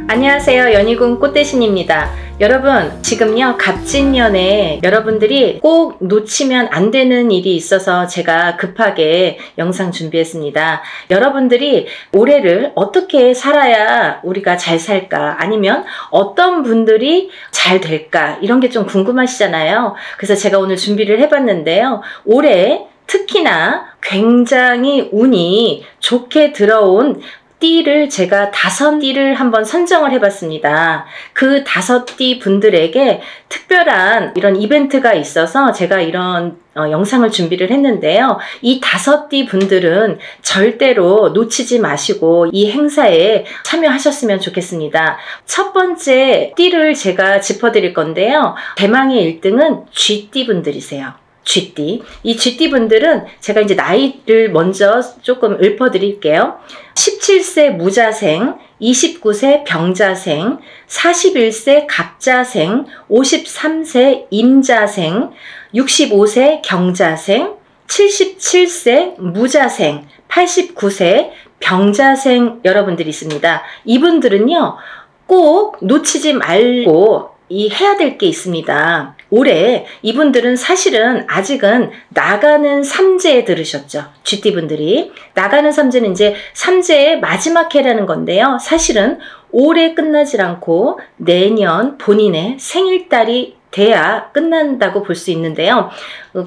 안녕하세요. 연희군 꽃대신입니다. 여러분, 지금요 갑진년에 여러분들이 꼭 놓치면 안 되는 일이 있어서 제가 급하게 영상 준비했습니다. 여러분들이 올해를 어떻게 살아야 우리가 잘 살까, 아니면 어떤 분들이 잘 될까, 이런 게 좀 궁금하시잖아요. 그래서 제가 오늘 준비를 해봤는데요. 올해 특히나 굉장히 운이 좋게 들어온 띠를 제가 5띠를 한번 선정을 해봤습니다. 그 5띠 분들에게 특별한 이런 이벤트가 있어서 제가 이런 영상을 준비를 했는데요. 이 5띠 분들은 절대로 놓치지 마시고 이 행사에 참여하셨으면 좋겠습니다. 첫 번째 띠를 제가 짚어드릴 건데요. 대망의 1등은 쥐띠 분들이세요. 쥐띠. 이 쥐띠 분들은 제가 이제 나이를 먼저 조금 읊어드릴게요. 17세 무자생, 29세 병자생, 41세 갑자생, 53세 임자생, 65세 경자생, 77세 무자생, 89세 병자생 여러분들이 있습니다. 이분들은요, 꼭 놓치지 말고 해야 될 게 있습니다. 올해 이분들은 사실은 아직은 나가는 삼재에 들으셨죠. 쥐띠분들이. 나가는 삼재는 이제 삼재의 마지막 해라는 건데요. 사실은 올해 끝나질 않고 내년 본인의 생일달이 돼야 끝난다고 볼 수 있는데요.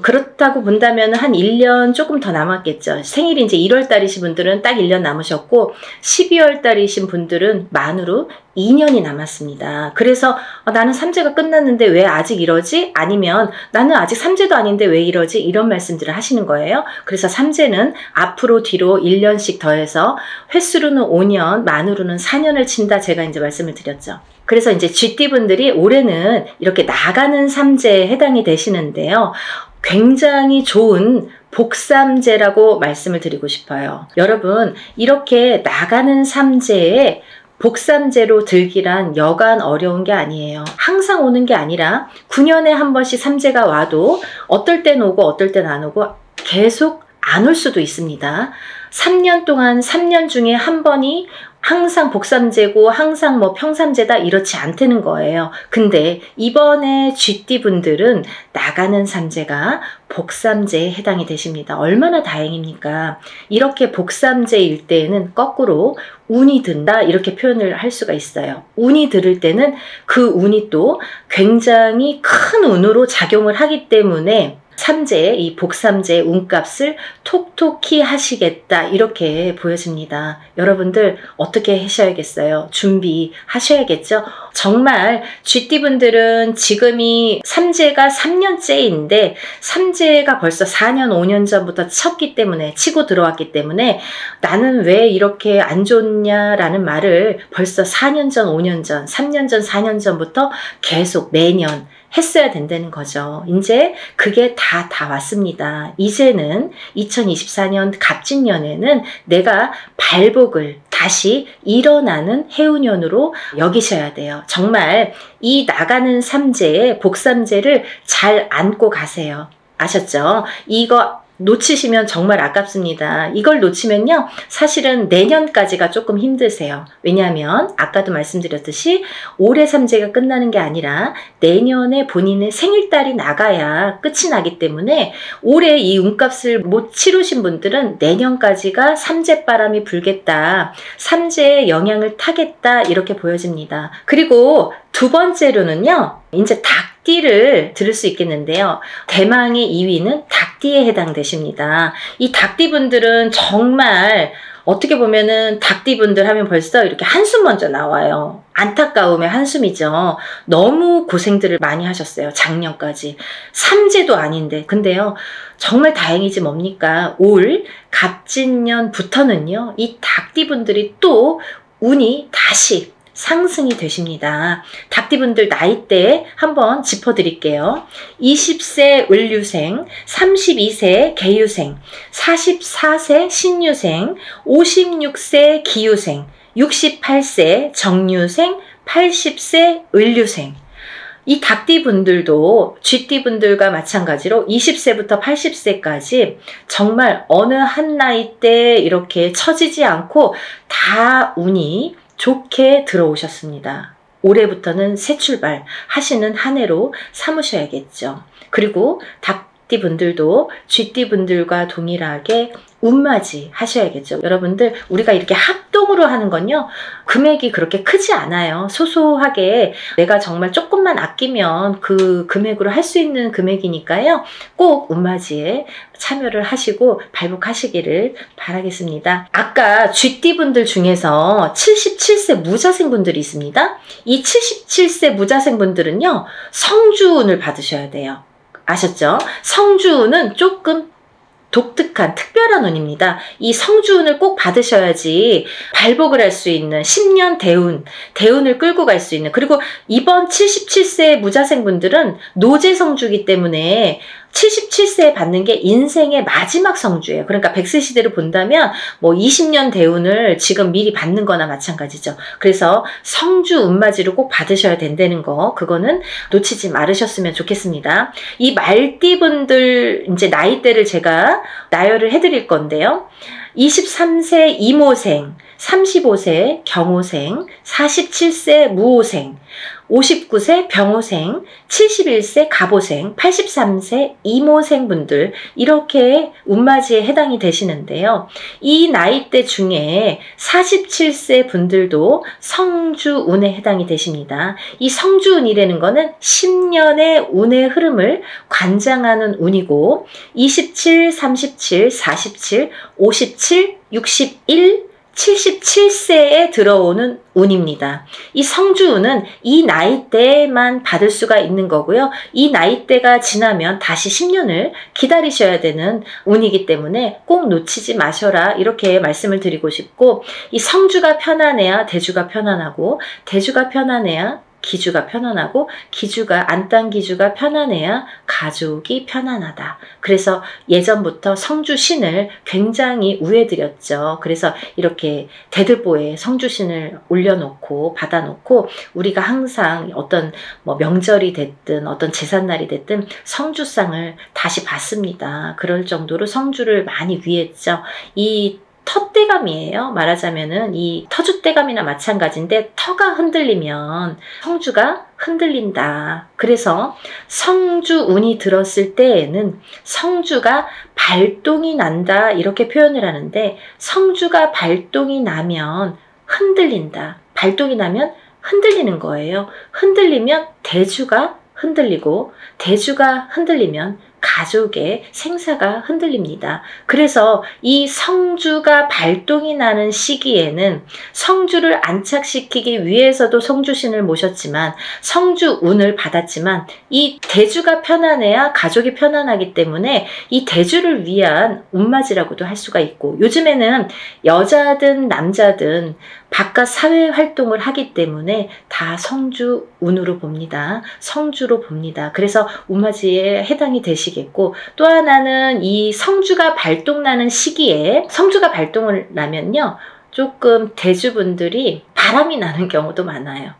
그렇다고 본다면 한 1년 조금 더 남았겠죠. 생일이 이제 1월 달이신 분들은 딱 1년 남으셨고, 12월 달이신 분들은 만으로 2년이 남았습니다. 그래서 나는 삼재가 끝났는데 왜 아직 이러지? 아니면 나는 아직 삼재도 아닌데 왜 이러지? 이런 말씀들을 하시는 거예요. 그래서 삼재는 앞으로 뒤로 1년씩 더해서 횟수로는 5년, 만으로는 4년을 친다, 제가 이제 말씀을 드렸죠. 그래서 이제 쥐띠분들이 올해는 이렇게 나가는 삼재에 해당이 되시는데요. 굉장히 좋은 복삼재라고 말씀을 드리고 싶어요. 여러분, 이렇게 나가는 삼재에 복삼재로 들기란 여간 어려운 게 아니에요. 항상 오는 게 아니라 9년에 한 번씩 삼재가 와도 어떨 땐 오고 어떨 땐 안 오고 계속 안 올 수도 있습니다. 3년 동안 3년 중에 한 번이 항상 복삼재고 항상 뭐 평삼재다, 이렇지 않다는 거예요. 근데 이번에 쥐띠 분들은 나가는 삼재가 복삼재에 해당이 되십니다. 얼마나 다행입니까? 이렇게 복삼재일 때에는 거꾸로 운이 든다, 이렇게 표현을 할 수가 있어요. 운이 들을 때는 그 운이 또 굉장히 큰 운으로 작용을 하기 때문에 삼재, 이 복삼재의 운값을 톡톡히 하시겠다, 이렇게 보여집니다. 여러분들 어떻게 하셔야겠어요? 준비하셔야겠죠? 정말 쥐띠분들은 지금이 삼재가 3년째인데 삼재가 벌써 4년, 5년 전부터 쳤기 때문에, 치고 들어왔기 때문에 나는 왜 이렇게 안 좋냐라는 말을 벌써 4년 전, 5년 전, 3년 전, 4년 전부터 계속 매년 했어야 된다는 거죠. 이제 그게 다 왔습니다. 이제는 2024년 갑진년에는 내가 발복을 다시 일어나는 해운년으로 여기셔야 돼요. 정말 이 나가는 삼재의 복삼재를 잘 안고 가세요. 아셨죠? 이거 놓치시면 정말 아깝습니다. 이걸 놓치면요, 사실은 내년까지가 조금 힘드세요. 왜냐하면 아까도 말씀드렸듯이 올해 삼재가 끝나는 게 아니라 내년에 본인의 생일달이 나가야 끝이 나기 때문에 올해 이 운값을 못 치르신 분들은 내년까지가 삼재바람이 불겠다, 삼재의 영향을 타겠다, 이렇게 보여집니다. 그리고 두 번째로는요, 이제 닭띠를 들을 수 있겠는데요. 대망의 2위는 닭띠에 해당되십니다. 이 닭띠분들은 정말 어떻게 보면은 닭띠분들 하면 벌써 이렇게 한숨 먼저 나와요. 안타까움의 한숨이죠. 너무 고생들을 많이 하셨어요. 작년까지. 삼재도 아닌데. 근데요, 정말 다행이지 뭡니까? 올 갑진년부터는요, 이 닭띠분들이 또 운이 다시 상승이 되십니다. 닭띠분들 나이대 한번 짚어드릴게요. 20세 을류생, 32세 개유생, 44세 신유생, 56세 기유생, 68세 정유생, 80세 을류생. 이 닭띠분들도 쥐띠분들과 마찬가지로 20세부터 80세까지 정말 어느 한 나이 때 이렇게 처지지 않고 다 운이 좋게 들어오셨습니다. 올해부터는 새 출발 하시는 한 해로 삼으셔야겠죠. 그리고 닭띠 분들도 쥐띠 분들과 동일하게 운맞이 하셔야겠죠. 여러분들, 우리가 이렇게 합동으로 하는 건요, 금액이 그렇게 크지 않아요. 소소하게 내가 정말 조금만 아끼면 그 금액으로 할 수 있는 금액이니까요. 꼭 운맞이에 참여를 하시고 발복하시기를 바라겠습니다. 아까 쥐띠 분들 중에서 77세 무자생 분들이 있습니다. 이 77세 무자생 분들은요, 성주운을 받으셔야 돼요. 아셨죠? 성주운은 조금 독특한 특별한 운입니다. 이 성주운을 꼭 받으셔야지 발복을 할 수 있는 10년 대운을 끌고 갈 수 있는, 그리고 이번 77세 무자생 분들은 노제 성주이기 때문에 77세에 받는 게 인생의 마지막 성주예요. 그러니까 100세 시대로 본다면 뭐 20년 대운을 지금 미리 받는 거나 마찬가지죠. 그래서 성주 운맞이를 꼭 받으셔야 된다는 거, 그거는 놓치지 말으셨으면 좋겠습니다. 이 말띠 분들 이제 나이대를 제가 나열을 해드릴 건데요. 23세 이모생, 35세 경호생, 47세 무호생, 59세 병호생, 71세 갑오생, 83세 이모생 분들, 이렇게 운맞이에 해당이 되시는데요. 이 나이대 중에 47세 분들도 성주운에 해당이 되십니다. 이 성주운이라는 거는 10년의 운의 흐름을 관장하는 운이고, 27, 37, 47, 57, 61, 77세에 들어오는 운입니다. 이 성주운은 이 나이대만 받을 수가 있는 거고요. 이 나이대가 지나면 다시 10년을 기다리셔야 되는 운이기 때문에 꼭 놓치지 마셔라, 이렇게 말씀을 드리고 싶고, 이 성주가 편안해야 대주가 편안하고, 대주가 편안해야 기주가 편안하고, 기주가 안딴기주가 편안해야 가족이 편안하다. 그래서 예전부터 성주신을 굉장히 우애드렸죠. 그래서 이렇게 대들보에 성주신을 올려놓고 받아놓고, 우리가 항상 어떤 뭐 명절이 됐든 어떤 제삿날이 됐든 성주상을 다시 받습니다. 그럴 정도로 성주를 많이 위했죠. 이 터대감이에요. 말하자면은 이 터줏대감이나 마찬가지인데, 터가 흔들리면 성주가 흔들린다. 그래서 성주운이 들었을 때에는 성주가 발동이 난다, 이렇게 표현을 하는데, 성주가 발동이 나면 흔들린다. 발동이 나면 흔들리는 거예요. 흔들리면 대주가 흔들리고, 대주가 흔들리면 가족의 생사가 흔들립니다. 그래서 이 성주가 발동이 나는 시기에는 성주를 안착시키기 위해서도 성주신을 모셨지만, 성주운을 받았지만, 이 대주가 편안해야 가족이 편안하기 때문에 이 대주를 위한 운맞이라고도 할 수가 있고, 요즘에는 여자든 남자든 바깥 사회 활동을 하기 때문에 다 성주운으로 봅니다. 성주로 봅니다. 그래서 운맞이에 해당이 되시겠고, 또 하나는 이 성주가 발동나는 시기에, 성주가 발동을 나면요, 조금 대주분들이 바람이 나는 경우도 많아요.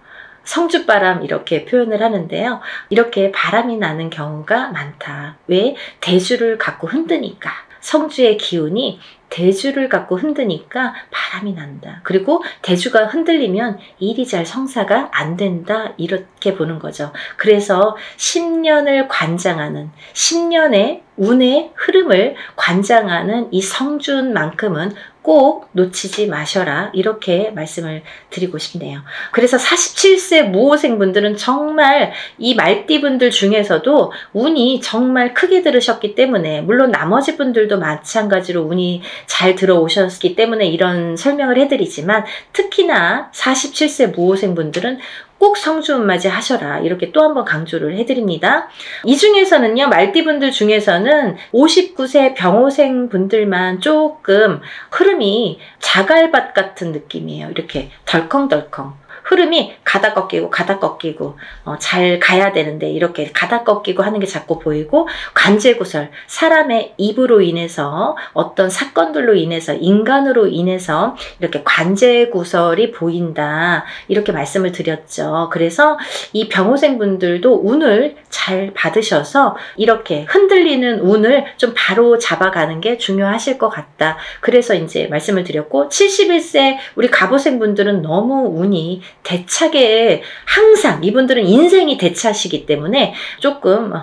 성주바람, 이렇게 표현을 하는데요. 이렇게 바람이 나는 경우가 많다. 왜? 대주를 갖고 흔드니까. 성주의 기운이 대주를 갖고 흔드니까 바람이 난다. 그리고 대주가 흔들리면 일이 잘 성사가 안 된다, 이렇게 보는 거죠. 그래서 10년을 관장하는, 10년의 운의 흐름을 관장하는 이 성주운만큼은 꼭 놓치지 마셔라, 이렇게 말씀을 드리고 싶네요. 그래서 47세 무호생 분들은 정말 이 말띠 분들 중에서도 운이 정말 크게 들으셨기 때문에, 물론 나머지 분들도 마찬가지로 운이 잘 들어오셨기 때문에 이런 설명을 해드리지만, 특히나 47세 무호생 분들은 꼭 성주운맞이 하셔라, 이렇게 또 한 번 강조를 해드립니다. 이 중에서는요, 말띠분들 중에서는 59세 병호생 분들만 조금 흐름이 자갈밭 같은 느낌이에요. 이렇게 덜컹덜컹 흐름이 가다 꺾이고 가다 꺾이고 잘 가야 되는데 이렇게 가다 꺾이고 하는 게 자꾸 보이고, 관제구설, 사람의 입으로 인해서 어떤 사건들로 인해서 인간으로 인해서 이렇게 관제구설이 보인다, 이렇게 말씀을 드렸죠. 그래서 이 병호생분들도 운을 잘 받으셔서 이렇게 흔들리는 운을 좀 바로 잡아가는 게 중요하실 것 같다. 그래서 이제 말씀을 드렸고, 71세 우리 갑오생분들은 너무 운이 대차게, 항상 이분들은 인생이 대차시기 때문에 조금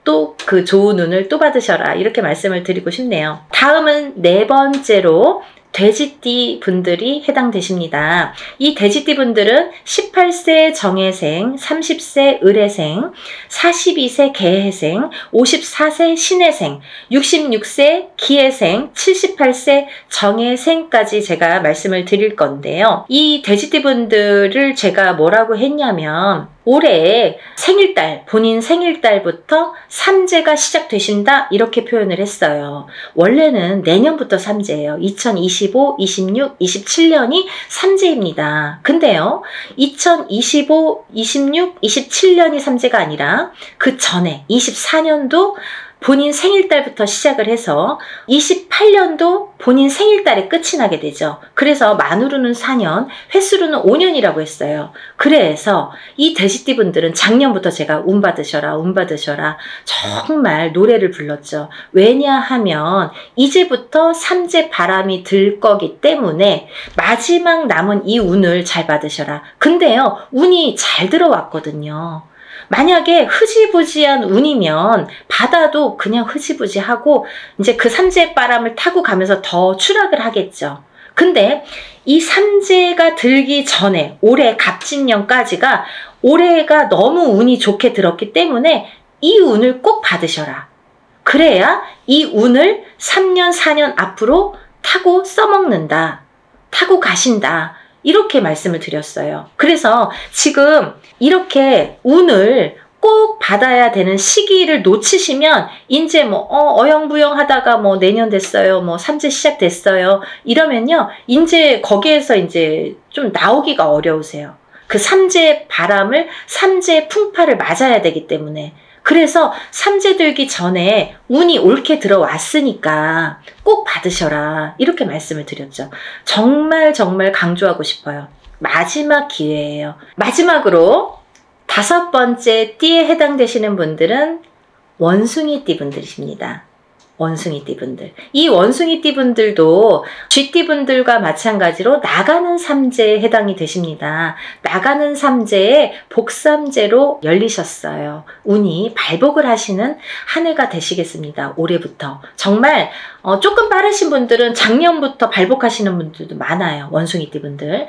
또 그 좋은 운을 또 받으셔라, 이렇게 말씀을 드리고 싶네요. 다음은 네 번째로 돼지띠 분들이 해당되십니다. 이 돼지띠 분들은 18세 정해생, 30세 을해생, 42세 개해생, 54세 신해생, 66세 기해생, 78세 정해생까지 제가 말씀을 드릴 건데요. 이 돼지띠 분들을 제가 뭐라고 했냐면, 올해 생일달, 본인 생일달부터 삼재가 시작되신다, 이렇게 표현을 했어요. 원래는 내년부터 삼재예요. 2025, 26, 27년이 삼재입니다. 근데요, 2025, 26, 27년이 삼재가 아니라 그 전에 24년도 본인 생일달부터 시작을 해서 28년도 본인 생일달에 끝이 나게 되죠. 그래서 만으로는 4년, 횟수로는 5년이라고 했어요. 그래서 이 돼지띠 분들은 작년부터 제가 운 받으셔라, 운 받으셔라, 정말 노래를 불렀죠. 왜냐하면 이제부터 삼재 바람이 들 거기 때문에 마지막 남은 이 운을 잘 받으셔라. 근데요, 운이 잘 들어왔거든요. 만약에 흐지부지한 운이면 받아도 그냥 흐지부지하고 이제 그 삼재 바람을 타고 가면서 더 추락을 하겠죠. 근데 이 삼재가 들기 전에 올해 갑진년까지가, 올해가 너무 운이 좋게 들었기 때문에 이 운을 꼭 받으셔라. 그래야 이 운을 3년, 4년 앞으로 타고 써먹는다, 타고 가신다, 이렇게 말씀을 드렸어요. 그래서 지금 이렇게 운을 꼭 받아야 되는 시기를 놓치시면 이제 뭐 어영부영 하다가 뭐 내년 됐어요, 뭐 삼재 시작됐어요, 이러면요, 이제 거기에서 이제 좀 나오기가 어려우세요. 그 삼재 바람을, 삼재 풍파를 맞아야 되기 때문에. 그래서 삼재 들기 전에 운이 옳게 들어왔으니까 꼭 받으셔라, 이렇게 말씀을 드렸죠. 정말 정말 강조하고 싶어요. 마지막 기회예요. 마지막으로 5번째 띠에 해당되시는 분들은 원숭이띠 분들이십니다. 원숭이띠 분들. 이 원숭이띠 분들도 쥐띠 분들과 마찬가지로 나가는 삼재에 해당이 되십니다. 나가는 삼재에 복삼재로 열리셨어요. 운이 발복을 하시는 한 해가 되시겠습니다. 올해부터. 정말 조금 빠르신 분들은 작년부터 발복하시는 분들도 많아요. 원숭이띠 분들.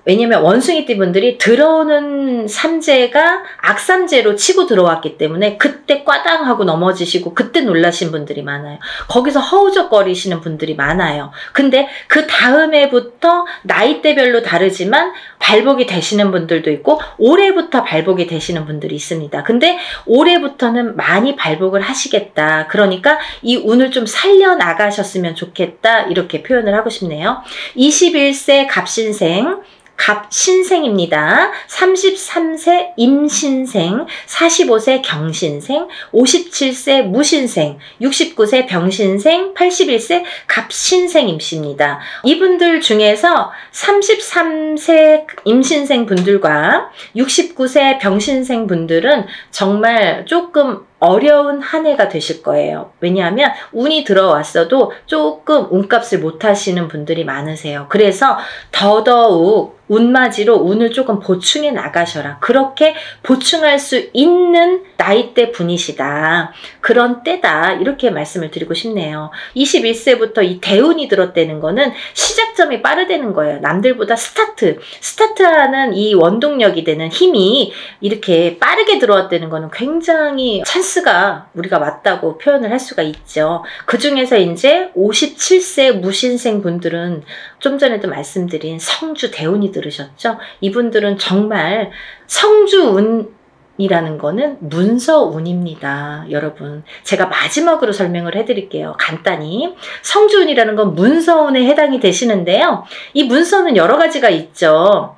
왜냐면 원숭이띠 분들이 들어오는 삼재가 악삼재로 치고 들어왔기 때문에 그때 꽈당하고 넘어지시고 그때 놀라신 분들이 많아요. 거기서 허우적거리시는 분들이 많아요. 근데 그 다음 해부터 나이대별로 다르지만 발복이 되시는 분들도 있고 올해부터 발복이 되시는 분들이 있습니다. 근데 올해부터는 많이 발복을 하시겠다. 그러니까 이 운을 좀 살려나가셨으면 좋겠다, 이렇게 표현을 하고 싶네요. 21세 갑신생, 갑신생입니다. 33세 임신생, 45세 경신생, 57세 무신생, 69세 병신생, 81세 갑신생임씨입니다. 이분들 중에서 33세 임신생 분들과 69세 병신생 분들은 정말 조금 어려운 한 해가 되실 거예요. 왜냐하면 운이 들어왔어도 조금 운값을 못 하시는 분들이 많으세요. 그래서 더더욱 운맞이로 운을 조금 보충해 나가셔라. 그렇게 보충할 수 있는 나이대 분이시다. 그런 때다. 이렇게 말씀을 드리고 싶네요. 21세부터 이 대운이 들었다는 거는 시작점이 빠르다는 거예요. 남들보다 스타트하는 이 원동력이 되는 힘이 이렇게 빠르게 들어왔다는 거는 굉장히 찬스가 우리가 맞다고 표현을 할 수가 있죠. 그 중에서 이제 57세 무신생 분들은 좀 전에도 말씀드린 성주 대운이 들으셨죠? 이분들은 정말 성주운이라는 거는 문서운입니다. 여러분, 제가 마지막으로 설명을 해드릴게요. 간단히. 성주운이라는 건 문서운에 해당이 되시는데요. 이 문서는 여러 가지가 있죠.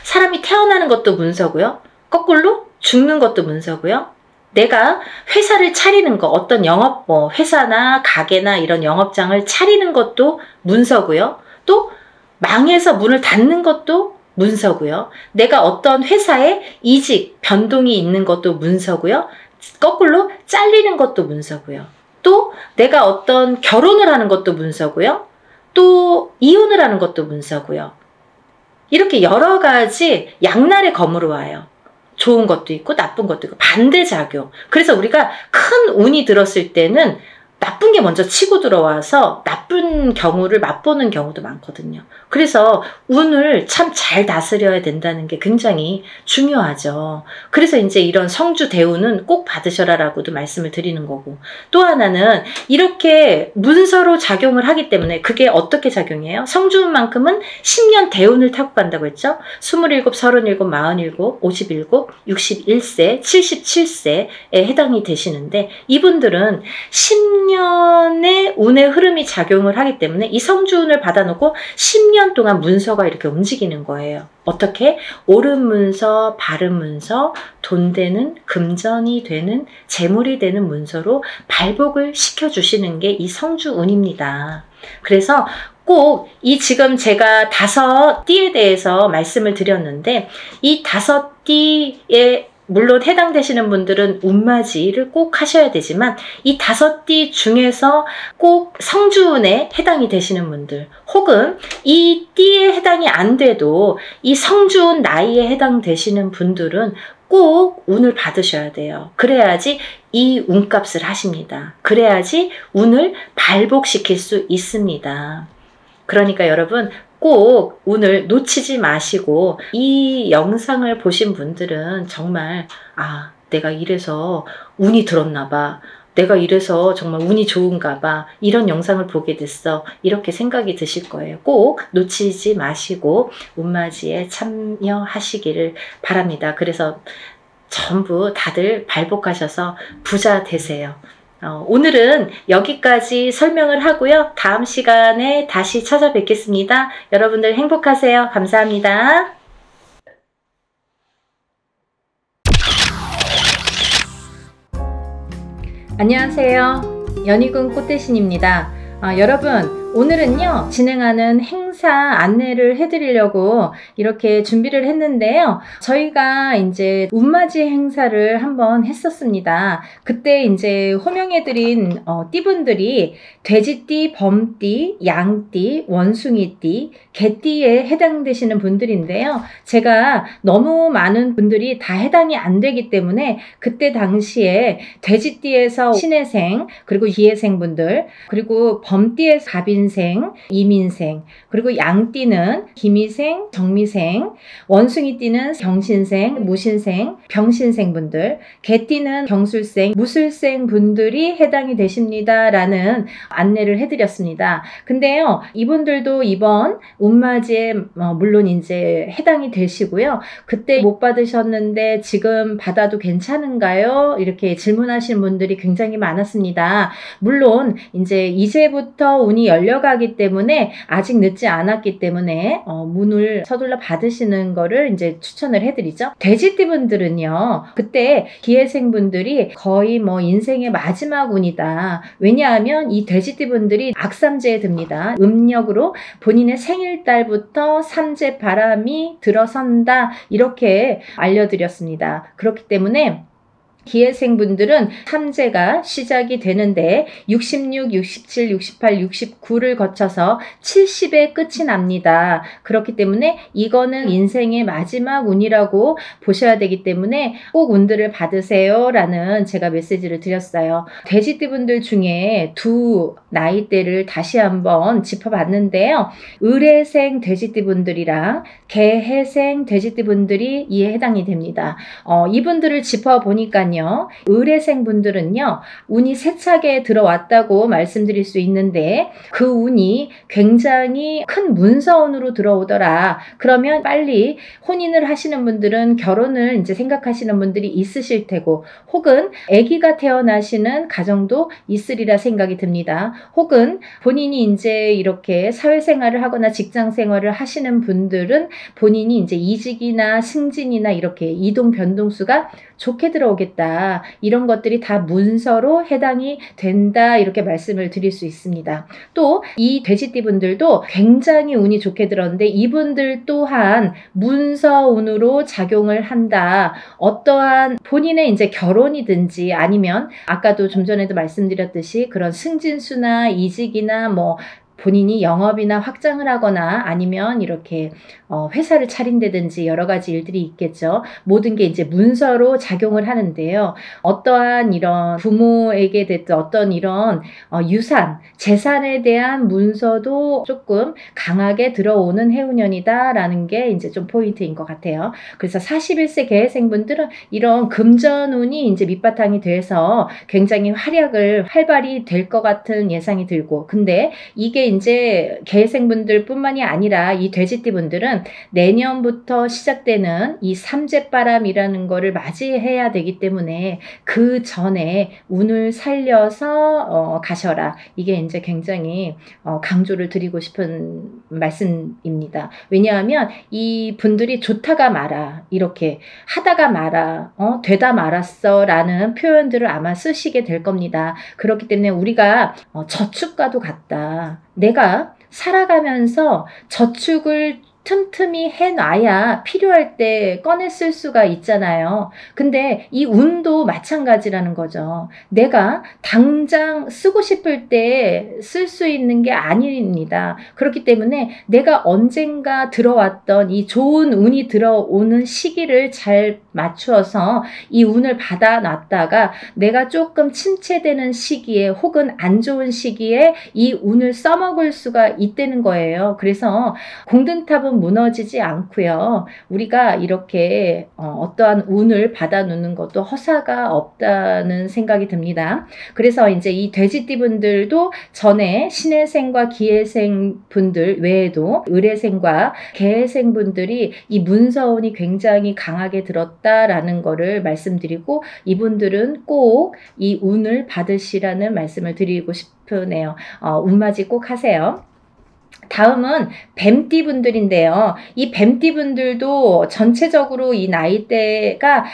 사람이 태어나는 것도 문서고요. 거꾸로 죽는 것도 문서고요. 내가 회사를 차리는 거, 어떤 영업, 회사나 가게나 이런 영업장을 차리는 것도 문서고요. 또 망해서 문을 닫는 것도 문서고요. 내가 어떤 회사에 이직, 변동이 있는 것도 문서고요. 거꾸로 잘리는 것도 문서고요. 또 내가 어떤 결혼을 하는 것도 문서고요. 또 이혼을 하는 것도 문서고요. 이렇게 여러 가지 양날의 검으로 와요. 좋은 것도 있고 나쁜 것도 있고 반대작용. 그래서 우리가 큰 운이 들었을 때는 나쁜 게 먼저 치고 들어와서 나쁜 경우를 맛보는 경우도 많거든요. 그래서 운을 참 잘 다스려야 된다는 게 굉장히 중요하죠. 그래서 이제 이런 성주 대운은 꼭 받으셔라라고도 말씀을 드리는 거고, 또 하나는 이렇게 문서로 작용을 하기 때문에 그게 어떻게 작용해요? 성주운만큼은 10년 대운을 타고 간다고 했죠. 27, 37, 47, 57, 61세, 77세에 해당이 되시는데, 이분들은 10년의 운의 흐름이 작용을 하기 때문에 이 성주운을 받아놓고 10년 동안 문서가 이렇게 움직이는 거예요. 어떻게? 옳은 문서, 바른 문서, 돈 되는, 금전이 되는, 재물이 되는 문서로 발복을 시켜주시는 게 이 성주운입니다. 그래서 꼭 이 지금 제가 5띠에 대해서 말씀을 드렸는데, 이 5띠에 물론 해당되시는 분들은 운맞이를 꼭 하셔야 되지만, 이 5띠 중에서 꼭 성주운에 해당이 되시는 분들, 혹은 이 띠에 해당이 안 돼도 이 성주운 나이에 해당되시는 분들은 꼭 운을 받으셔야 돼요. 그래야지 이 운값을 하십니다. 그래야지 운을 발복시킬 수 있습니다. 그러니까 여러분, 꼭 운을 놓치지 마시고, 이 영상을 보신 분들은 정말 내가 이래서 운이 들었나 봐, 내가 이래서 정말 운이 좋은가 봐, 이런 영상을 보게 됐어, 이렇게 생각이 드실 거예요. 꼭 놓치지 마시고 운맞이에 참여하시기를 바랍니다. 그래서 전부 다들 발복하셔서 부자 되세요. 오늘은 여기까지 설명을 하고요. 다음 시간에 다시 찾아뵙겠습니다. 여러분들 행복하세요. 감사합니다. 안녕하세요. 연희군 꽃대신입니다. 여러분, 오늘은요, 진행하는 행사 안내를 해드리려고 이렇게 준비를 했는데요. 저희가 이제 운맞이 행사를 한번 했었습니다. 그때 이제 호명해드린 띠분들이 돼지띠, 범띠, 양띠, 원숭이띠, 개띠에 해당되시는 분들인데요. 제가 너무 많은 분들이 다 해당이 안 되기 때문에 그때 당시에 돼지띠에서 신해생, 그리고 기해생 분들, 그리고 범띠에서 갑인생, 이민생, 그리고 양띠는 기미생, 정미생, 원숭이띠는 경신생, 무신생, 병신생 분들, 개띠는 경술생, 무술생 분들이 해당이 되십니다 라는 안내를 해드렸습니다. 근데요, 이분들도 이번 운맞이에 물론 이제 해당이 되시고요. 그때 못 받으셨는데 지금 받아도 괜찮은가요? 이렇게 질문하시는 분들이 굉장히 많았습니다. 물론 이제부터 운이 열려가기 때문에 아직 늦지 않았기 때문에 문을 서둘러 받으시는 거를 이제 추천을 해드리죠. 돼지띠 분들은요, 그때 기해생 분들이 거의 인생의 마지막 운이다. 왜냐하면 이 돼지띠 분들이 악삼재에 듭니다. 음력으로 본인의 생일달부터 삼재 바람이 들어선다, 이렇게 알려드렸습니다. 그렇기 때문에 기해생 분들은 삼재가 시작이 되는데 66, 67, 68, 69를 거쳐서 70에 끝이 납니다. 그렇기 때문에 이거는 인생의 마지막 운이라고 보셔야 되기 때문에 꼭 운들을 받으세요 라는 제가 메시지를 드렸어요. 돼지띠 분들 중에 두 나이대를 다시 한번 짚어봤는데요. 을해생 돼지띠 분들이랑 개해생 돼지띠 분들이 이에 해당이 됩니다. 이분들을 짚어보니까요, 하지만요, 의뢰생 분들은요, 운이 세차게 들어왔다고 말씀드릴 수 있는데 그 운이 굉장히 큰 문서운으로 들어오더라. 그러면 빨리 혼인을 하시는 분들은 결혼을 이제 생각하시는 분들이 있으실 테고, 혹은 아기가 태어나시는 가정도 있으리라 생각이 듭니다. 혹은 본인이 이제 이렇게 사회생활을 하거나 직장생활을 하시는 분들은 본인이 이제 이직이나 승진이나 이렇게 이동 변동수가 좋게 들어오겠다. 이런 것들이 다 문서로 해당이 된다. 이렇게 말씀을 드릴 수 있습니다. 또 이 돼지띠 분들도 굉장히 운이 좋게 들었는데 이분들 또한 문서운으로 작용을 한다. 어떠한 본인의 이제 결혼이든지 아니면 아까도 좀 전에도 말씀드렸듯이 그런 승진수나 이직이나 뭐 본인이 영업이나 확장을 하거나 아니면 이렇게 회사를 차린다든지 여러 가지 일들이 있겠죠. 모든 게 이제 문서로 작용을 하는데요. 어떠한 이런 부모에게 됐든 어떤 이런 유산, 재산에 대한 문서도 조금 강하게 들어오는 해운년이다라는 게 이제 좀 포인트인 것 같아요. 그래서 41세 개해생분들은 이런 금전운이 이제 밑바탕이 돼서 굉장히 활발히 될 것 같은 예상이 들고, 근데 이게 이제 개해생분들 뿐만이 아니라 이 돼지띠 분들은 내년부터 시작되는 이 삼재바람이라는 거를 맞이해야 되기 때문에 그 전에 운을 살려서 가셔라. 이게 이제 굉장히 강조를 드리고 싶은 말씀입니다. 왜냐하면 이 분들이 좋다가 말아, 이렇게 하다가 말아, 되다 말았어 라는 표현들을 아마 쓰시게 될 겁니다. 그렇기 때문에 우리가 저축과도 같다. 내가 살아가면서 저축을 틈틈이 해놔야 필요할 때 꺼내 쓸 수가 있잖아요. 근데 이 운도 마찬가지라는 거죠. 내가 당장 쓰고 싶을 때 쓸 수 있는 게 아닙니다. 그렇기 때문에 내가 언젠가 들어왔던 이 좋은 운이 들어오는 시기를 잘 맞추어서 이 운을 받아놨다가 내가 조금 침체되는 시기에 혹은 안 좋은 시기에 이 운을 써먹을 수가 있다는 거예요. 그래서 공든탑은 무너지지 않고요. 우리가 이렇게 어떠한 운을 받아놓는 것도 허사가 없다는 생각이 듭니다. 그래서 이제 이 돼지띠 분들도 전에 신해생과 기해생 분들 외에도 을해생과 개해생 분들이 이 문서운이 굉장히 강하게 들었다라는 거를 말씀드리고, 이분들은 꼭 이 운을 받으시라는 말씀을 드리고 싶으네요. 운맞이 꼭 하세요. 다음은 뱀띠 분들인데요. 이 뱀띠 분들도 전체적으로 이 나이대가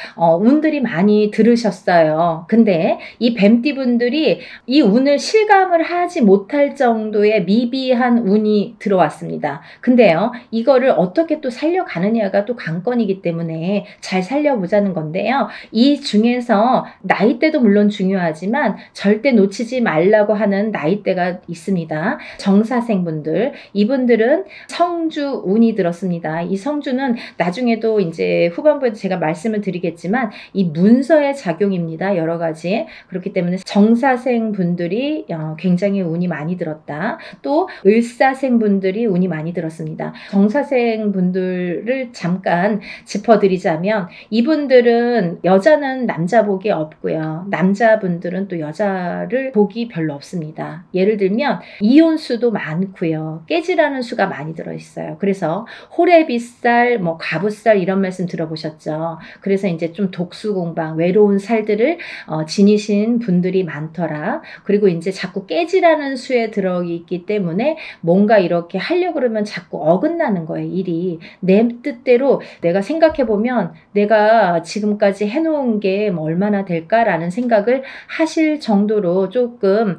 운들이 많이 들으셨어요. 근데 이 뱀띠 분들이 이 운을 실감을 하지 못할 정도의 미비한 운이 들어왔습니다. 근데요, 이거를 어떻게 또 살려가느냐가 또 관건이기 때문에 잘 살려보자는 건데요. 이 중에서 나이대도 물론 중요하지만 절대 놓치지 말라고 하는 나이대가 있습니다. 정사생 분들, 이분들은 성주 운이 들었습니다. 이 성주는 나중에도 이제 후반부에 제가 말씀을 드리겠지만 이 문서의 작용입니다. 여러 가지. 그렇기 때문에 정사생 분들이 굉장히 운이 많이 들었다. 또 을사생 분들이 운이 많이 들었습니다. 정사생 분들을 잠깐 짚어드리자면 이분들은 여자는 남자 복이 없고요. 남자분들은 또 여자를 복이 별로 없습니다. 예를 들면 이혼수도 많고요. 깨지라는 수가 많이 들어있어요. 그래서 호래비살, 뭐 가부살 이런 말씀 들어보셨죠. 그래서 이제 좀 독수공방, 외로운 살들을 지니신 분들이 많더라. 그리고 이제 자꾸 깨지라는 수에 들어있기 때문에 뭔가 이렇게 하려고 그러면 자꾸 어긋나는 거예요. 일이. 내 뜻대로 내가 생각해보면 내가 지금까지 해놓은 게 뭐 얼마나 될까라는 생각을 하실 정도로 조금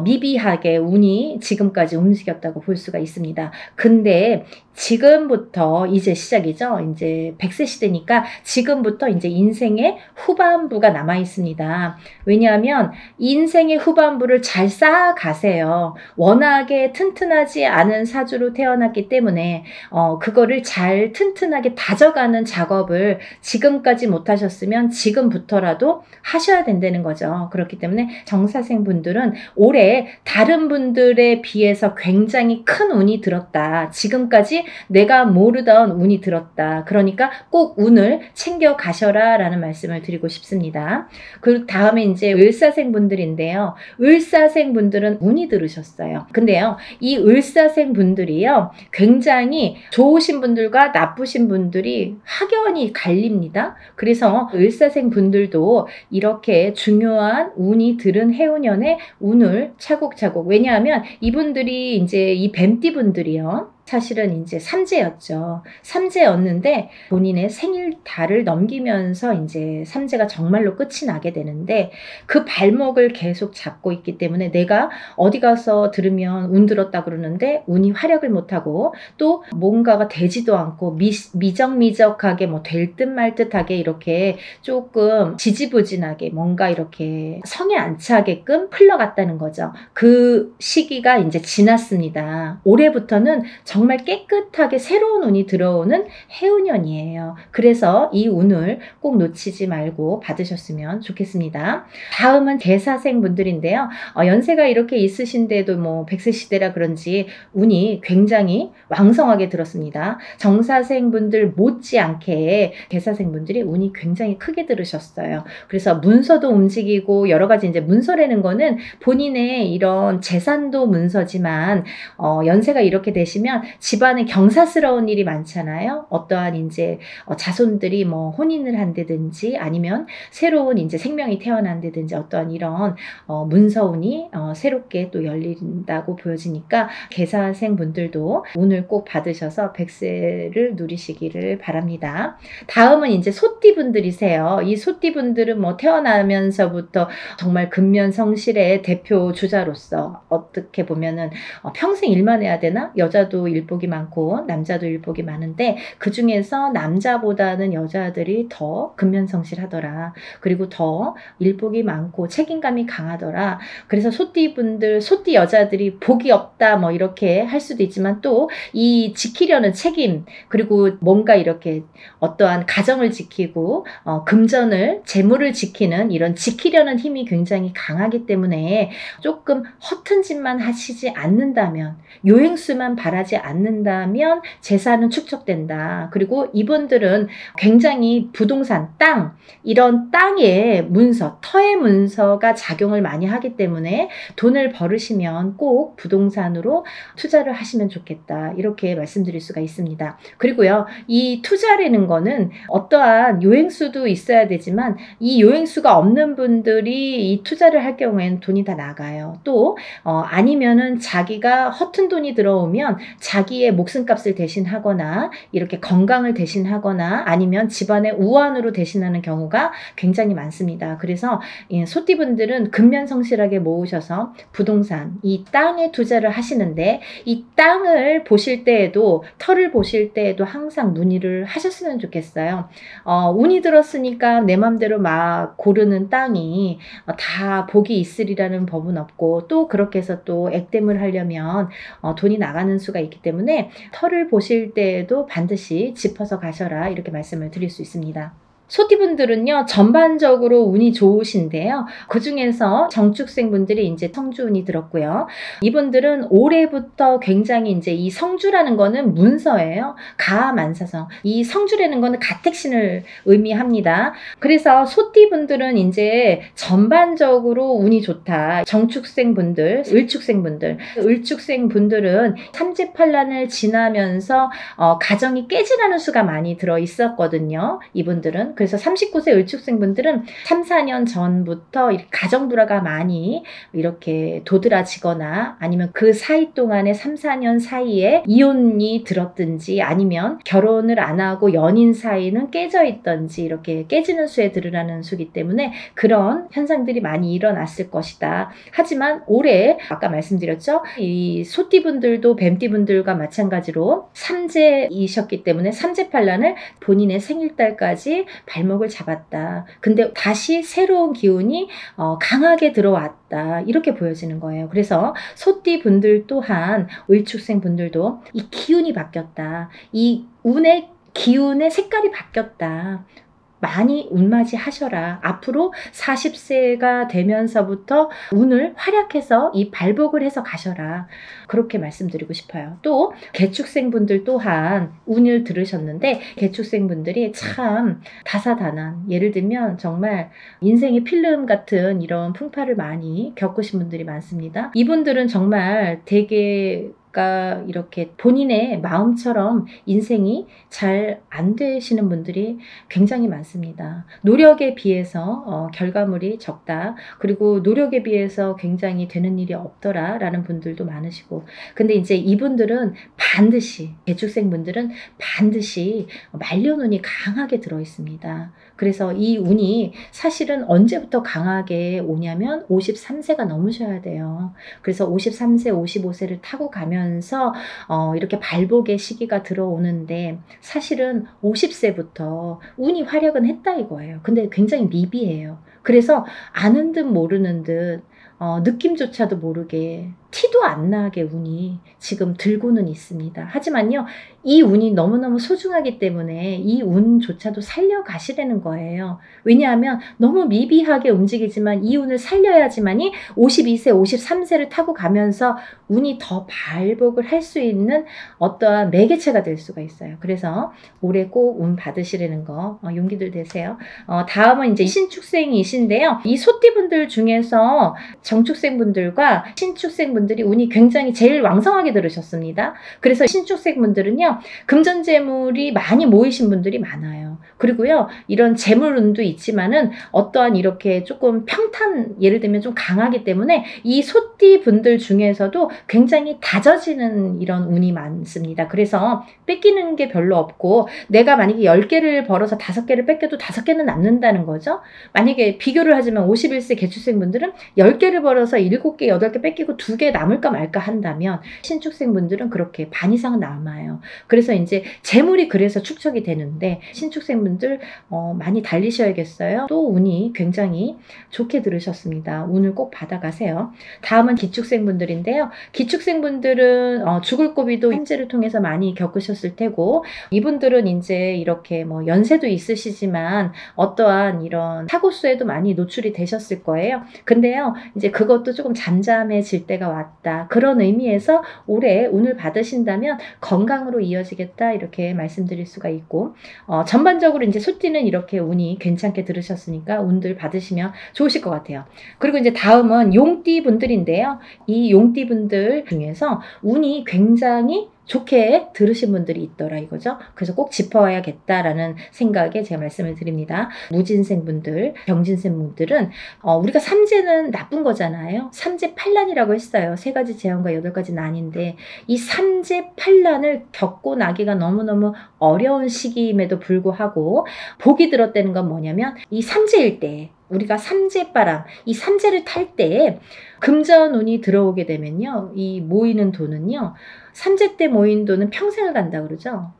미비하게 운이 지금까지 움직였다고 볼 수가 있습니다. 근데 지금부터 이제 시작이죠. 이제 100세 시대니까 지금부터 이제 인생의 후반부가 남아 있습니다. 왜냐하면 인생의 후반부를 잘 쌓아가세요. 워낙에 튼튼하지 않은 사주로 태어났기 때문에 그거를 잘 튼튼하게 다져가는 작업을 지금까지 못하셨으면 지금부터라도 하셔야 된다는 거죠. 그렇기 때문에 정사생 분들은 올해 다른 분들에 비해서 굉장히 큰 큰 운이 들었다. 지금까지 내가 모르던 운이 들었다. 그러니까 꼭 운을 챙겨 가셔라 라는 말씀을 드리고 싶습니다. 그 다음에 이제 을사생 분들인데요. 을사생 분들은 운이 들으셨어요. 근데요, 이 을사생 분들이요, 굉장히 좋으신 분들과 나쁘신 분들이 확연히 갈립니다. 그래서 을사생 분들도 이렇게 중요한 운이 들은 해운년에 운을 차곡차곡, 왜냐하면 이분들이 이제 이 뱀띠 분들이요, 사실은 이제 삼재였죠. 삼재였는데 본인의 생일달을 넘기면서 이제 삼재가 정말로 끝이 나게 되는데, 그 발목을 계속 잡고 있기 때문에 내가 어디 가서 들으면 운 들었다 그러는데 운이 활약을 못하고, 또 뭔가가 되지도 않고 미적미적하게 뭐 될 듯 말 듯하게 이렇게 조금 지지부진하게 뭔가 이렇게 성에 안 차게끔 흘러갔다는 거죠. 그 시기가 이제 지났습니다. 올해부터는 정말 깨끗하게 새로운 운이 들어오는 해운년이에요. 그래서 이 운을 꼭 놓치지 말고 받으셨으면 좋겠습니다. 다음은 개사생 분들인데요. 연세가 이렇게 있으신데도 뭐 100세 시대라 그런지 운이 굉장히 왕성하게 들었습니다. 정사생 분들 못지않게 개사생 분들이 운이 굉장히 크게 들으셨어요. 그래서 문서도 움직이고 여러 가지, 이제 문서라는 거는 본인의 이런 재산도 문서지만, 연세가 이렇게 되시면 집안에 경사스러운 일이 많잖아요. 어떠한 이제 자손들이 뭐 혼인을 한다든지 아니면 새로운 이제 생명이 태어난다든지 어떠한 이런 문서운이 새롭게 또 열린다고 보여지니까 개사생 분들도 운을 꼭 받으셔서 100세를 누리시기를 바랍니다. 다음은 이제 소띠 분들이세요. 이 소띠 분들은 뭐 태어나면서부터 정말 근면성실의 대표 주자로서 어떻게 보면은 평생 일만 해야 되나? 여자도 일복이 많고 남자도 일복이 많은데 그 중에서 남자보다는 여자들이 더 근면성실하더라. 그리고 더 일복이 많고 책임감이 강하더라. 그래서 소띠 분들, 소띠 여자들이 복이 없다 뭐 이렇게 할 수도 있지만, 또 이 지키려는 책임, 그리고 뭔가 이렇게 어떠한 가정을 지키고 금전을, 재물을 지키는 이런 지키려는 힘이 굉장히 강하기 때문에 조금 허튼 짓만 하시지 않는다면, 요행수만 바라지 않는다면 재산은 축적된다. 그리고 이분들은 굉장히 부동산, 땅, 이런 땅의 문서, 터의 문서가 작용을 많이 하기 때문에 돈을 벌으시면 꼭 부동산으로 투자를 하시면 좋겠다. 이렇게 말씀드릴 수가 있습니다. 그리고요, 이 투자라는 거는 어떠한 요행수도 있어야 되지만, 이 요행수가 없는 분들이 이 투자를 할 경우에는 돈이 다 나가요. 또 아니면은 자기가 허튼 돈이 들어오면 자기의 목숨값을 대신하거나 이렇게 건강을 대신하거나 아니면 집안의 우환으로 대신하는 경우가 굉장히 많습니다. 그래서 소띠분들은 근면성실하게 모으셔서 부동산, 이 땅에 투자를 하시는데, 이 땅을 보실 때에도, 터를 보실 때에도 항상 문의를 하셨으면 좋겠어요. 운이 들었으니까 내 맘대로 막 고르는 땅이 다 복이 있으리라는 법은 없고, 또 그렇게 해서 또 액땜을 하려면 돈이 나가는 수가 있기 때문에 터를 보실 때에도 반드시 짚어서 가셔라, 이렇게 말씀을 드릴 수 있습니다. 소띠분들은요, 전반적으로 운이 좋으신데요. 그 중에서 정축생 분들이 이제 성주운이 들었고요. 이분들은 올해부터 굉장히 이제 이 성주라는 거는 문서예요. 가만사성. 이 성주라는 거는 가택신을 의미합니다. 그래서 소띠분들은 이제 전반적으로 운이 좋다. 정축생 분들, 을축생 분들. 을축생 분들은 삼재팔란을 지나면서 가정이 깨지라는 수가 많이 들어 있었거든요. 이분들은. 그래서 39세 을축생분들은 3, 4년 전부터 가정 불화가 많이 이렇게 도드라지거나 아니면 그 사이 동안에 3, 4년 사이에 이혼이 들었든지 아니면 결혼을 안 하고 연인 사이는 깨져 있던지 이렇게 깨지는 수에 들으라는 수기 때문에 그런 현상들이 많이 일어났을 것이다. 하지만 올해 아까 말씀드렸죠. 이 소띠분들도 뱀띠분들과 마찬가지로 삼재이셨기 때문에 삼재팔란을 본인의 생일달까지 발목을 잡았다. 근데 다시 새로운 기운이 강하게 들어왔다. 이렇게 보여지는 거예요. 그래서 소띠 분들 또한 을축생 분들도 이 기운이 바뀌었다. 이 운의 기운의 색깔이 바뀌었다. 많이 운맞이 하셔라. 앞으로 40세가 되면서부터 운을 활약해서 이 발복을 해서 가셔라. 그렇게 말씀드리고 싶어요. 또 개축생분들 또한 운을 들으셨는데 개축생분들이 참 다사다난, 예를 들면 정말 인생의 필름 같은 이런 풍파를 많이 겪으신 분들이 많습니다. 이분들은 정말 되게 이렇게 본인의 마음처럼 인생이 잘 안 되시는 분들이 굉장히 많습니다. 노력에 비해서 결과물이 적다. 그리고 노력에 비해서 굉장히 되는 일이 없더라 라는 분들도 많으시고, 근데 이제 이분들은 반드시, 개축생분들은 반드시 말년운이 강하게 들어 있습니다. 그래서 이 운이 사실은 언제부터 강하게 오냐면 53세가 넘으셔야 돼요. 그래서 53세, 55세를 타고 가면서 이렇게 발복의 시기가 들어오는데, 사실은 50세부터 운이 활약은 했다 이거예요. 근데 굉장히 미비해요. 그래서 아는 듯 모르는 듯 느낌조차도 모르게, 티도 안 나게 운이 지금 들고는 있습니다. 하지만요, 이 운이 너무너무 소중하기 때문에 이 운조차도 살려가시라는 거예요. 왜냐하면 너무 미비하게 움직이지만 이 운을 살려야지만이 52세, 53세를 타고 가면서 운이 더 발복을 할 수 있는 어떠한 매개체가 될 수가 있어요. 그래서 올해 꼭 운 받으시라는 거 용기들 되세요. 다음은 이제 신축생이신데요. 이 소띠분들 중에서 정축생분들과 신축생분들이 운이 굉장히 제일 왕성하게 들으셨습니다. 그래서 신축생분들은요, 금전재물이 많이 모이신 분들이 많아요. 그리고요, 이런 재물운도 있지만은 어떠한 이렇게 조금 평탄, 예를 들면 좀 강하기 때문에 이 소띠분들 중에서도 굉장히 다져지는 이런 운이 많습니다. 그래서 뺏기는 게 별로 없고, 내가 만약에 10개를 벌어서 5개를 뺏겨도 5개는 남는다는 거죠. 만약에 비교를 하자면 51세 개축생분들은 10개를 벌어서 7개, 8개 뺏기고 2개 남을까 말까 한다면 신축생분들은 그렇게 반 이상은 남아요. 그래서 이제 재물이 그래서 축적이 되는데, 신축생분들 많이 달리셔야겠어요. 또 운이 굉장히 좋게 들으셨습니다. 운을 꼭 받아가세요. 다음은 기축생분들인데요. 기축생분들은 죽을 고비도 현재를 통해서 많이 겪으셨을 테고, 이분들은 이제 이렇게 뭐 연세도 있으시지만 어떠한 이런 사고수에도 많이 노출이 되셨을 거예요. 근데요, 이제 그것도 조금 잠잠해질 때가 왔다. 그런 의미에서 올해 운을 받으신다면 건강으로 이어지겠다, 이렇게 말씀드릴 수가 있고, 전반적으로 이제 소띠는 이렇게 운이 괜찮게 들으셨으니까 운들 받으시면 좋으실 것 같아요. 그리고 이제 다음은 용띠 분들인데요. 이 용띠 분들 중에서 운이 굉장히 좋게 들으신 분들이 있더라 이거죠. 그래서 꼭 짚어야겠다라는 생각에 제가 말씀을 드립니다. 무진생분들, 병진생분들은 우리가 삼재는 나쁜 거잖아요. 삼재팔란이라고 했어요. 3가지 재앙과 8가지 난인데, 이 삼재팔란을 겪고 나기가 너무너무 어려운 시기임에도 불구하고 복이 들었다는 건 뭐냐면, 이 삼재일 때, 우리가 삼재바람, 이 삼재를 탈 때 금전운이 들어오게 되면요, 이 모이는 돈은요, 삼재 때 모인 돈은 평생을 간다 그러죠.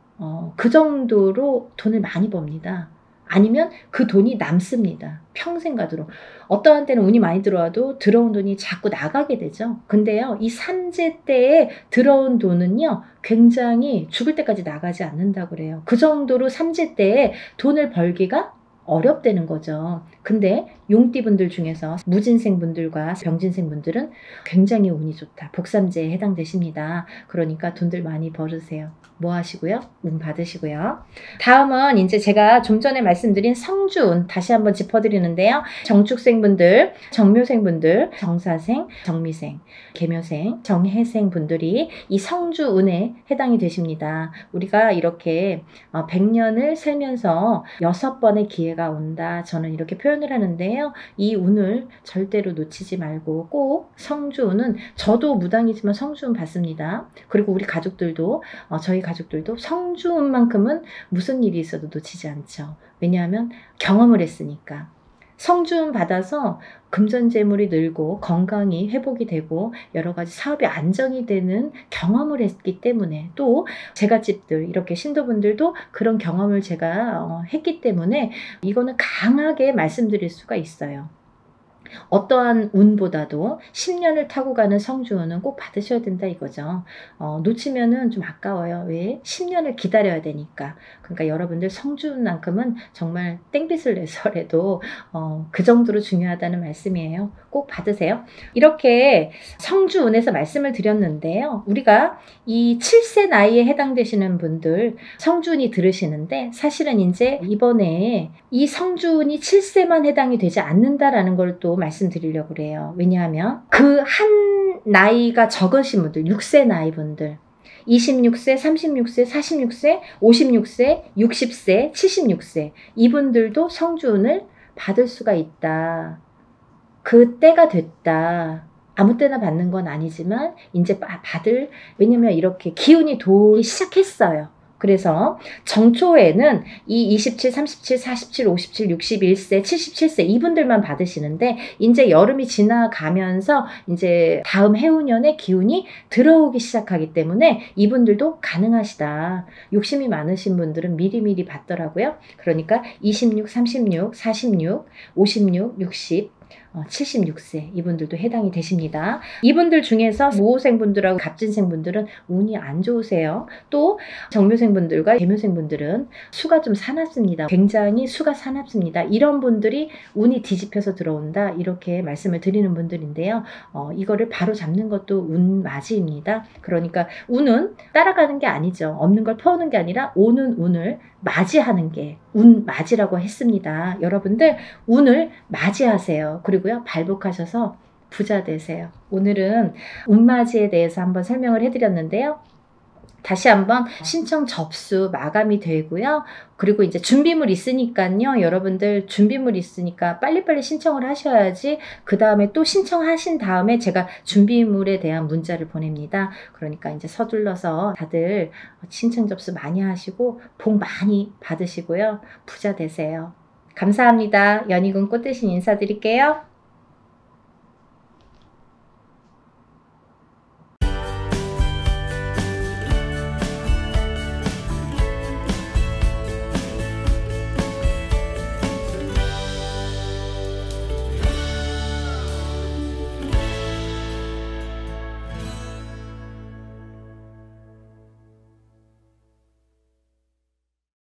그 정도로 돈을 많이 법니다. 아니면 그 돈이 남습니다. 평생 가도록. 어떠한 때는 운이 많이 들어와도 들어온 돈이 자꾸 나가게 되죠. 근데요, 이 삼재 때에 들어온 돈은요, 굉장히 죽을 때까지 나가지 않는다고 그래요. 그 정도로 삼재 때에 돈을 벌기가 어렵다는 거죠. 근데 용띠분들 중에서 무진생분들과 병진생분들은 굉장히 운이 좋다. 복삼재에 해당되십니다. 그러니까 돈들 많이 벌으세요. 뭐 하시고요? 운 받으시고요. 다음은 이제 제가 좀 전에 말씀드린 성주운 다시 한번 짚어드리는데요. 정축생분들, 정묘생분들, 정사생, 정미생, 계묘생, 정해생 분들이 이 성주운에 해당이 되십니다. 우리가 이렇게 100년을 살면서 6번의 기회가 온다. 저는 이렇게 표현을 하는데요. 이 운을 절대로 놓치지 말고 꼭 성주운은, 저도 무당이지만 성주운 받습니다. 그리고 우리 가족들도, 저희 가족들도 성주운만큼은 무슨 일이 있어도 놓치지 않죠. 왜냐하면 경험을 했으니까. 성주운 받아서 금전재물이 늘고 건강이 회복이 되고 여러 가지 사업이 안정이 되는 경험을 했기 때문에, 또 제갓집들, 이렇게 신도분들도 그런 경험을 제가 했기 때문에 이거는 강하게 말씀드릴 수가 있어요. 어떠한 운보다도 10년을 타고 가는 성주운은 꼭 받으셔야 된다 이거죠. 놓치면은 좀 아까워요. 왜? 10년을 기다려야 되니까. 그러니까 여러분들 성주운만큼은 정말 땡빛을 내서라도 그 정도로 중요하다는 말씀이에요. 꼭 받으세요. 이렇게 성주운에서 말씀을 드렸는데요. 우리가 이 7세 나이에 해당되시는 분들 성주운이 들으시는데 사실은 이제 이번에 이 성주운이 7세만 해당이 되지 않는다라는 걸 또 말씀드리려고 그래요. 왜냐하면 그 한 나이가 적으신 분들, 6세 나이 분들 26세, 36세, 46세, 56세, 60세, 76세 이분들도 성주운을 받을 수가 있다. 그 때가 됐다. 아무 때나 받는 건 아니지만 이제 받을, 왜냐면 이렇게 기운이 돌기 시작했어요. 그래서 정초에는 이 27, 37, 47, 57, 61세, 77세 이분들만 받으시는데 이제 여름이 지나가면서 이제 다음 해운년에 기운이 들어오기 시작하기 때문에 이분들도 가능하시다. 욕심이 많으신 분들은 미리미리 받더라고요. 그러니까 26, 36, 46, 56, 60 76세 이분들도 해당이 되십니다. 이분들 중에서 모호생분들하고 갑진생분들은 운이 안 좋으세요. 또 정묘생분들과 계묘생분들은 수가 좀 사납습니다. 굉장히 수가 사납습니다. 이런 분들이 운이 뒤집혀서 들어온다 이렇게 말씀을 드리는 분들인데요. 이거를 바로 잡는 것도 운맞이입니다. 그러니까 운은 따라가는 게 아니죠. 없는 걸 퍼오는 게 아니라 오는 운을 맞이하는 게 운맞이라고 했습니다. 여러분들 운을 맞이하세요. 그리고요 발복하셔서 부자 되세요. 오늘은 운맞이에 대해서 한번 설명을 해드렸는데요. 다시 한번 신청 접수 마감이 되고요. 그리고 이제 준비물 있으니까요. 여러분들 준비물 있으니까 빨리빨리 신청을 하셔야지 그 다음에 또 신청하신 다음에 제가 준비물에 대한 문자를 보냅니다. 그러니까 이제 서둘러서 다들 신청 접수 많이 하시고 복 많이 받으시고요. 부자 되세요. 감사합니다. 연희군 꽃대신 인사드릴게요.